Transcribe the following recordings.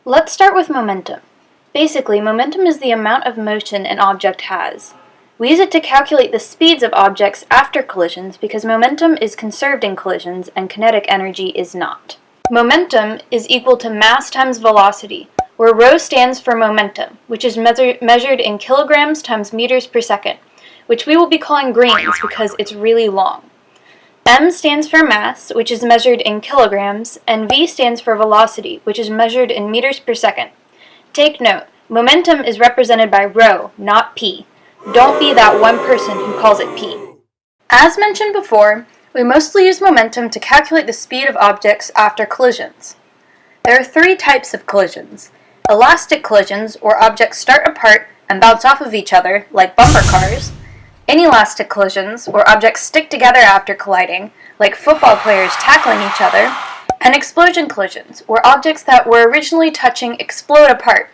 Let's start with momentum. Basically, momentum is the amount of motion an object has. We use it to calculate the speeds of objects after collisions because momentum is conserved in collisions and kinetic energy is not. Momentum is equal to mass times velocity, where rho stands for momentum, which is measured in kilograms times meters per second, which we will be calling grains because it's really long. M stands for mass, which is measured in kilograms, and V stands for velocity, which is measured in meters per second. Take note, momentum is represented by rho, not p. Don't be that one person who calls it p. As mentioned before, we mostly use momentum to calculate the speed of objects after collisions. There are three types of collisions. Elastic collisions, where objects start apart and bounce off of each other, like bumper cars. Inelastic collisions, where objects stick together after colliding, like football players tackling each other. And explosion collisions, where objects that were originally touching explode apart,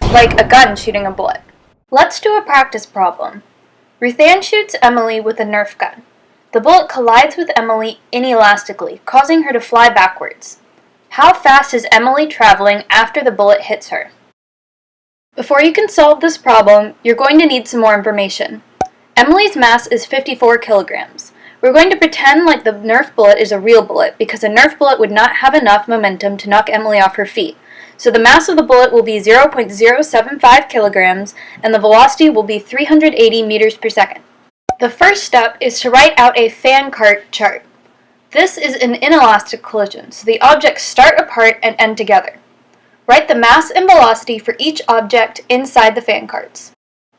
like a gun shooting a bullet. Let's do a practice problem. Ruthann shoots Emily with a Nerf gun. The bullet collides with Emily inelastically, causing her to fly backwards. How fast is Emily traveling after the bullet hits her? Before you can solve this problem, you're going to need some more information. Emily's mass is 54 kilograms. We're going to pretend like the Nerf bullet is a real bullet because a Nerf bullet would not have enough momentum to knock Emily off her feet. So the mass of the bullet will be 0.075 kilograms and the velocity will be 380 meters per second. The first step is to write out a fan cart chart. This is an inelastic collision, so the objects start apart and end together. Write the mass and velocity for each object inside the fan carts.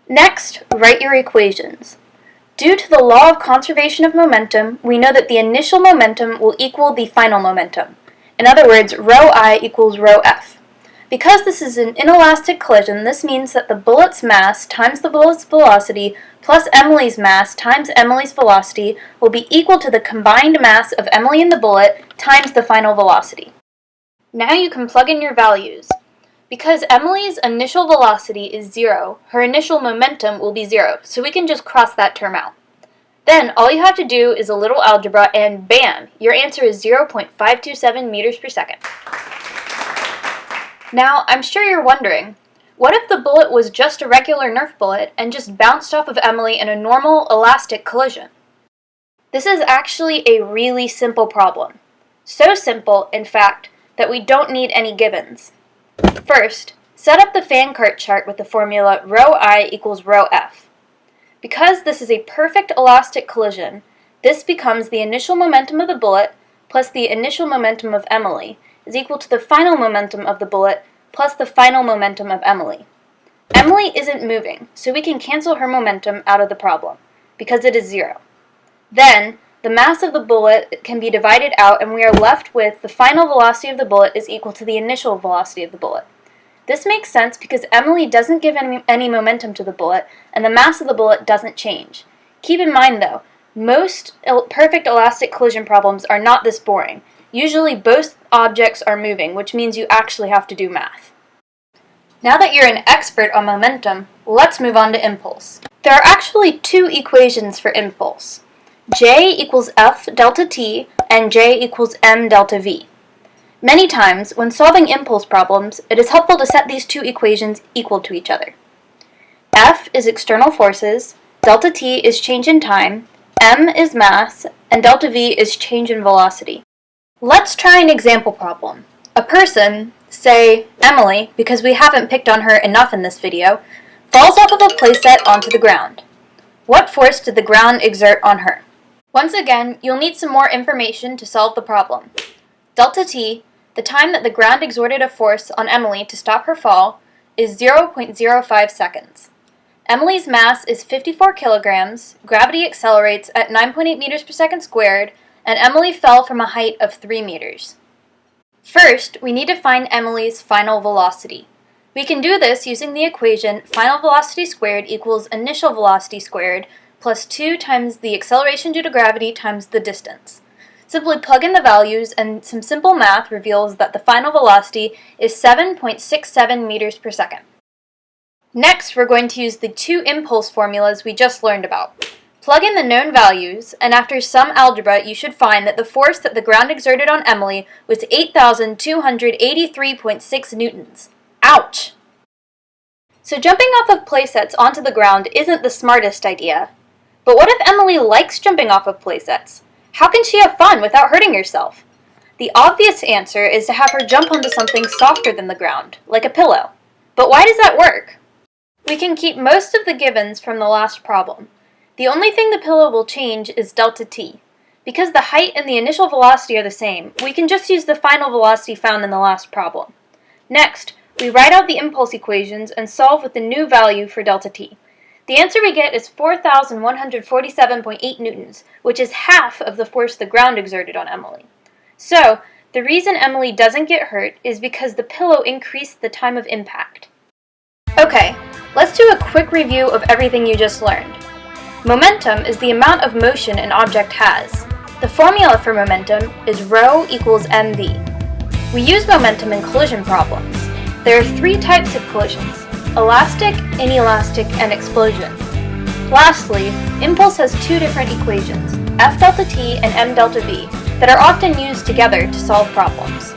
Next, write your equations. Due to the law of conservation of momentum, we know that the initial momentum will equal the final momentum. In other words, rho I equals rho F. Because this is an inelastic collision, this means that the bullet's mass times the bullet's velocity plus Emily's mass times Emily's velocity will be equal to the combined mass of Emily and the bullet times the final velocity. Now you can plug in your values. Because Emily's initial velocity is 0, her initial momentum will be 0, so we can just cross that term out. Then all you have to do is a little algebra and bam, your answer is 0.527 meters per second. Now, I'm sure you're wondering, what if the bullet was just a regular Nerf bullet and just bounced off of Emily in a normal elastic collision? This is actually a really simple problem. So simple, in fact, that we don't need any givens. First, set up the fan cart chart with the formula rho I equals rho F. Because this is a perfect elastic collision, this becomes the initial momentum of the bullet plus the initial momentum of Emily is equal to the final momentum of the bullet plus the final momentum of Emily. Emily isn't moving, so we can cancel her momentum out of the problem, because it is 0. Then, the mass of the bullet can be divided out and we are left with the final velocity of the bullet is equal to the initial velocity of the bullet. This makes sense because Emily doesn't give any momentum to the bullet and the mass of the bullet doesn't change. Keep in mind though, most perfect elastic collision problems are not this boring. Usually both objects are moving, which means you actually have to do math. Now that you're an expert on momentum, let's move on to impulse. There are actually two equations for impulse. J equals F delta T and J equals M delta V. Many times, when solving impulse problems, it is helpful to set these two equations equal to each other. F is external forces, delta T is change in time, M is mass, and delta V is change in velocity. Let's try an example problem. A person, say Emily, because we haven't picked on her enough in this video, falls off of a playset onto the ground. What force did the ground exert on her? Once again, you'll need some more information to solve the problem. Delta T, the time that the ground exerted a force on Emily to stop her fall, is 0.05 seconds. Emily's mass is 54 kilograms, gravity accelerates at 9.8 meters per second squared, and Emily fell from a height of 3 meters. First, we need to find Emily's final velocity. We can do this using the equation final velocity squared equals initial velocity squared plus 2 times the acceleration due to gravity times the distance. Simply plug in the values and some simple math reveals that the final velocity is 7.67 meters per second. Next, we're going to use the two impulse formulas we just learned about. Plug in the known values, and after some algebra, you should find that the force that the ground exerted on Emily was 8,283.6 newtons. Ouch! So jumping off of playsets onto the ground isn't the smartest idea. But what if Emily likes jumping off of playsets? How can she have fun without hurting herself? The obvious answer is to have her jump onto something softer than the ground, like a pillow. But why does that work? We can keep most of the givens from the last problem. The only thing the pillow will change is delta t. Because the height and the initial velocity are the same, we can just use the final velocity found in the last problem. Next, we write out the impulse equations and solve with the new value for delta t. The answer we get is 4,147.8 newtons, which is half of the force the ground exerted on Emily. So, the reason Emily doesn't get hurt is because the pillow increased the time of impact. Okay, let's do a quick review of everything you just learned. Momentum is the amount of motion an object has. The formula for momentum is rho equals mv. We use momentum in collision problems. There are 3 types of collisions: elastic, inelastic, and explosion. Lastly, impulse has 2 different equations, F delta t and M delta v, that are often used together to solve problems.